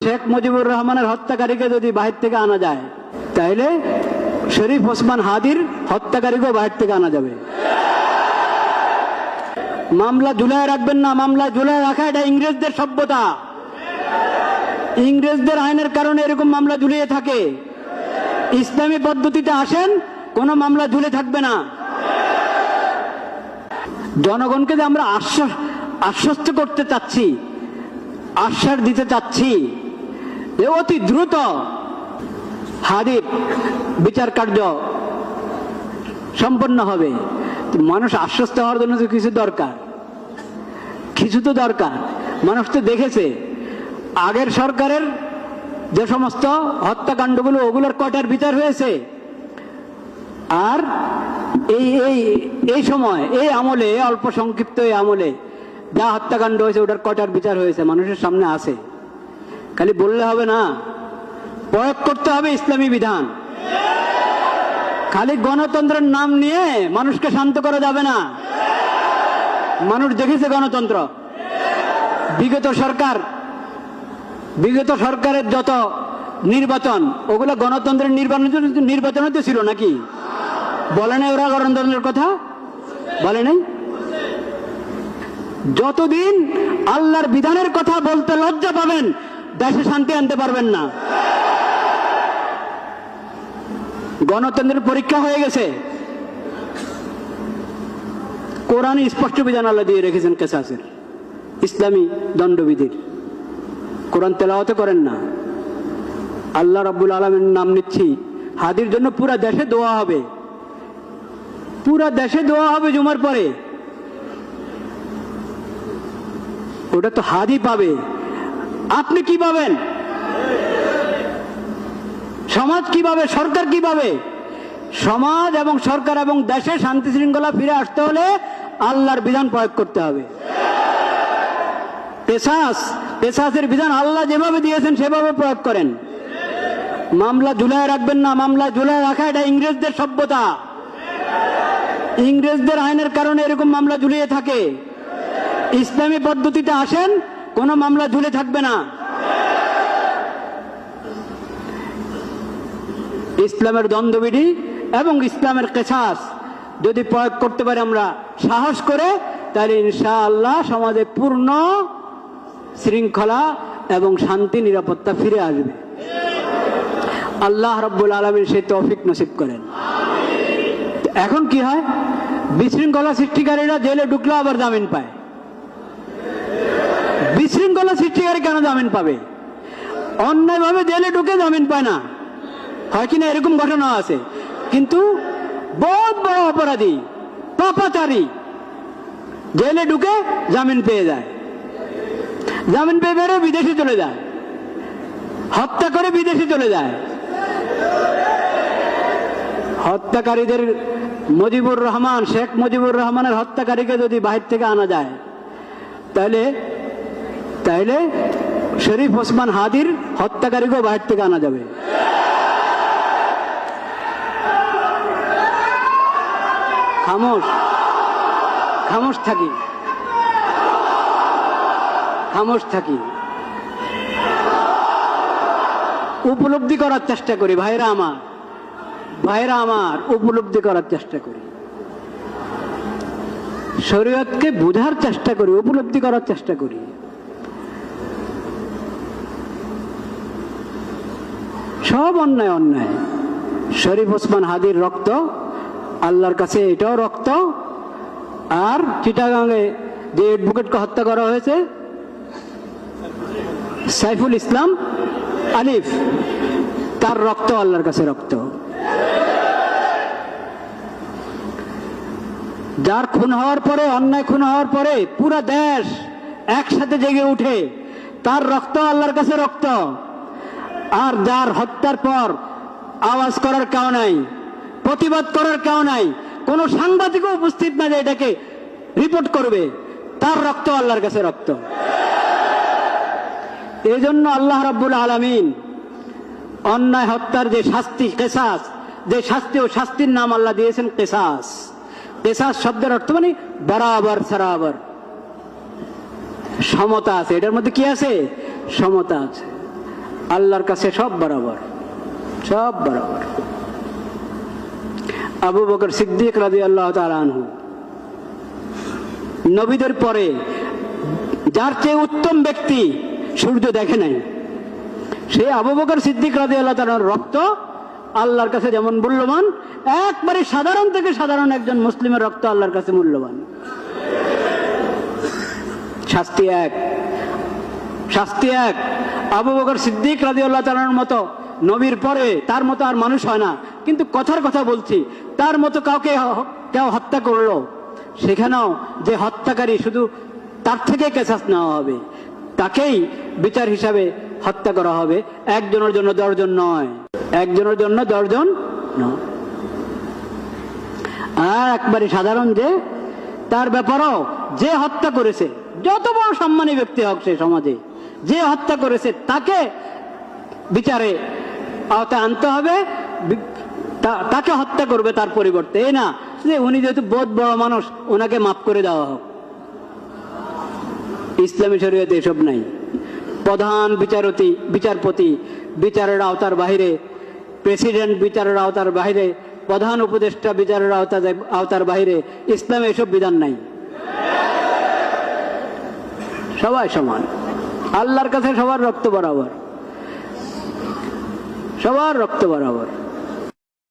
শেখ মুজিবুর রহমানের হত্যাকারীকে যদি বাহির থেকে আনা যায়, তাহলে শরীফ ওসমান হাদির হত্যাকারীকেও বাহির থেকে আনা যাবে। মামলা ঝুলায় রাখবেন না, মামলা ঝুলায় রাখা এটা ইংরেজদের সভ্যতা। ইংরেজদের আইনের কারণে এরকম মামলা ঝুলিয়ে থাকে। ইসলামী পদ্ধতিতে আসেন, কোনো মামলা ঝুলে থাকবে না। জনগণকে যে আমরা আশ্বস্ত করতে চাচ্ছি, আশ্বাস দিতে চাচ্ছি যে অতি দ্রুত হাদির বিচার কার্য সম্পন্ন হবে। মানুষ আশ্বস্ত হওয়ার জন্য তো কিছু দরকার, কিছু তো দরকার। মানুষ তো দেখেছে আগের সরকারের যে সমস্ত হত্যাকাণ্ডগুলো, ওগুলোর কয়টার বিচার হয়েছে। আর এই সময়, এই আমলে, অল্প সংক্ষিপ্ত এই আমলে যা হত্যাকাণ্ড হয়েছে ওটার কয়টার বিচার হয়েছে মানুষের সামনে আছে। খালি বললে হবে না, প্রয়োগ করতে হবে ইসলামী বিধান। খালি গণতন্ত্রের নাম নিয়ে মানুষকে শান্ত করা যাবে না। মানুষ দেখেছে গণতন্ত্র। বিগত সরকারের যত নির্বাচন, ওগুলো গণতন্ত্রের নির্বাচন তো ছিল নাকি? বলে নাই ওরা গণতন্ত্রের কথা? বলে নাই? যতদিন আল্লাহর বিধানের কথা বলতে লজ্জা পাবেন, দেশে শান্তি আনতে পারবেন না। গণতন্ত্রের পরীক্ষা হয়ে গেছে। কোরআনে স্পষ্ট বিধান আল্লাহ দিয়ে রেখেছেন কেসাসের, ইসলামী দণ্ডবিধির। কোরআন তেলাওয়াত করেন না। আল্লাহ রাব্বুল আলামিনের নাম নিচ্ছি, হাদির জন্য পুরা দেশে দোয়া হবে। পুরা দেশে দোয়া হবে জুমার পরে। ওটা তো হাদি পাবে, আপনি কি পাবেন? সমাজ কি পাবে? সরকার কি পাবে? সমাজ এবং সরকার এবং দেশে শান্তি শৃঙ্খলা ফিরে আসতে হলে আল্লাহর বিধান প্রয়োগ করতে হবে। পেশাসের বিধান আল্লাহ যেভাবে দিয়েছেন সেভাবে প্রয়োগ করেন। মামলা ঝুলায় রাখবেন না, মামলা ঝুলায় রাখা এটা ইংরেজদের সভ্যতা। ইংরেজদের আইনের কারণে এরকম মামলা ঝুলিয়ে থাকে। ইসলামী পদ্ধতিতে আসেন, কোনো মামলা ঝুলে থাকবে না। ইসলামের দ্বন্দ্ববিধি এবং ইসলামের কেসাস যদি প্রয়োগ করতে পারি আমরা সাহস করে, তাহলে ইনশাআল্লাহ সমাজে পূর্ণ শৃঙ্খলা এবং শান্তি নিরাপত্তা ফিরে আসবে। আল্লাহ রাব্বুল আলামিন সেই তৌফিক নসিব করেন। এখন কি হয়? বিশৃঙ্খলা সৃষ্টিকারীরা জেলে ঢুকলে আবার জামিন পায়। বিশৃঙ্খলা সৃষ্টিকারী কেন জামিন পাবে? অন্যায়ভাবে জেলে ঢুকে জামিন পায় না, হয় কিনা? এরকম ঘটনা আছে। কিন্তু বহুত বড় অপরাধী, পাপাচারী জেলে ঢুকে জামিন পেয়ে যায়। জামিন পেয়ে বেরো বিদেশে চলে যায়, হত্যা করে বিদেশে চলে যায়। হত্যাকারীদের শেখ মুজিবুর রহমানের হত্যাকারীকে যদি বাহির থেকে আনা যায়, তাহলে শরীফ ওসমান হাদির হত্যাকারীকেও বাহির থেকে আনা যাবে। খামোশ থাকি। উপলব্ধি করার চেষ্টা করি, ভাইরা আমার, উপলব্ধি করার চেষ্টা করি। শরীয়তকে বোঝার চেষ্টা করি, উপলব্ধি করার চেষ্টা করি। সব অন্যায়। শরীফ ওসমান হাদির রক্ত আল্লাহর কাছে এটাও রক্ত। আর চিটাগাঙে যে অ্যাডভোকেটকে হত্যা করা হয়েছে, সাইফুল ইসলাম আলিফ, তার রক্ত আল্লাহর কাছে রক্ত। যার খুন হওয়ার পরে, অন্যায় খুন হওয়ার পরে পুরা দেশ একসাথে জেগে উঠে, তার রক্ত আল্লাহর কাছে রক্ত। আর যার হত্যার পর আওয়াজ করার কেউ নাই, প্রতিবাদ করার কেউ নাই, কোন সাংবাদিকও উপস্থিত না যে এটাকে রিপোর্ট করবে, তার রক্ত আল্লাহর কাছে রক্ত। এই জন্য আল্লাহ রাব্বুল আলামিন অন্যায় হত্যার যে শাস্তি, কেসাস, যে শাস্তি, ও শাস্তির নাম আল্লাহ দিয়েছেন কেসাস। কেসাস শব্দের অর্থ মানে বরাবর সরাবর, সমতা আছে। এটার মধ্যে কি আছে? সমতা আছে। আল্লাহর কাছে সব বরাবর, সব বরাবর। আবু বকর সিদ্দিক রাদিয়াল্লাহু তাআলা আনহু, নবীদের পরে যার চেয়ে উত্তম ব্যক্তি সূর্য দেখে নাই, সে আবু বকর সিদ্দিক রাদিয়াল্লাহু তাআলার রক্ত আল্লাহর কাছে যেমন মূল্যবান, একবারে সাধারণ থেকে সাধারণ একজন মুসলিমের রক্ত আল্লাহর কাছে মূল্যবান। শাস্তি এক, শাস্তি এক। আবু বকর সিদ্দিক রাদিয়াল্লাহু তাআলার মতো নবীর পরে তার মতো আর মানুষ হয় না, কিন্তু কথার কথা বলছি, তার মতো কাউকে কেউ হত্যা করলো, সেখানেও যে হত্যাকারী শুধু তার থেকে কেসাস নেওয়া হবে, তাকেই বিচার হিসাবে হত্যা করা হবে। একজনের জন্য 10 জন নয়, একজনের জন্য 10 জন নয়। আর একবারে সাধারণ যে, তার ব্যাপারেও যে হত্যা করেছে, যত বড় সম্মানী ব্যক্তি হোক সে সমাজে, যে হত্যা করেছে তাকে বিচারে আওতায় আনতে হবে, তাকে হত্যা করবে তার পরিবর্তে। এই না যে উনি যেহেতু বহুত বড় মানুষ ওনাকে মাফ করে দেওয়া হোক। ইসলামী শরীয়তে এসব নাই। প্রধান বিচারপতি বিচারের আওতার বাইরে, প্রেসিডেন্ট বিচারের আওতার বাইরে, প্রধান উপদেষ্টা বিচারের আওতার বাইরে, ইসলামে এসব বিধান নাই। সবাই সমান, আল্লাহর কাছে সবার রক্ত বরাবর, সবার রক্ত বরাবর।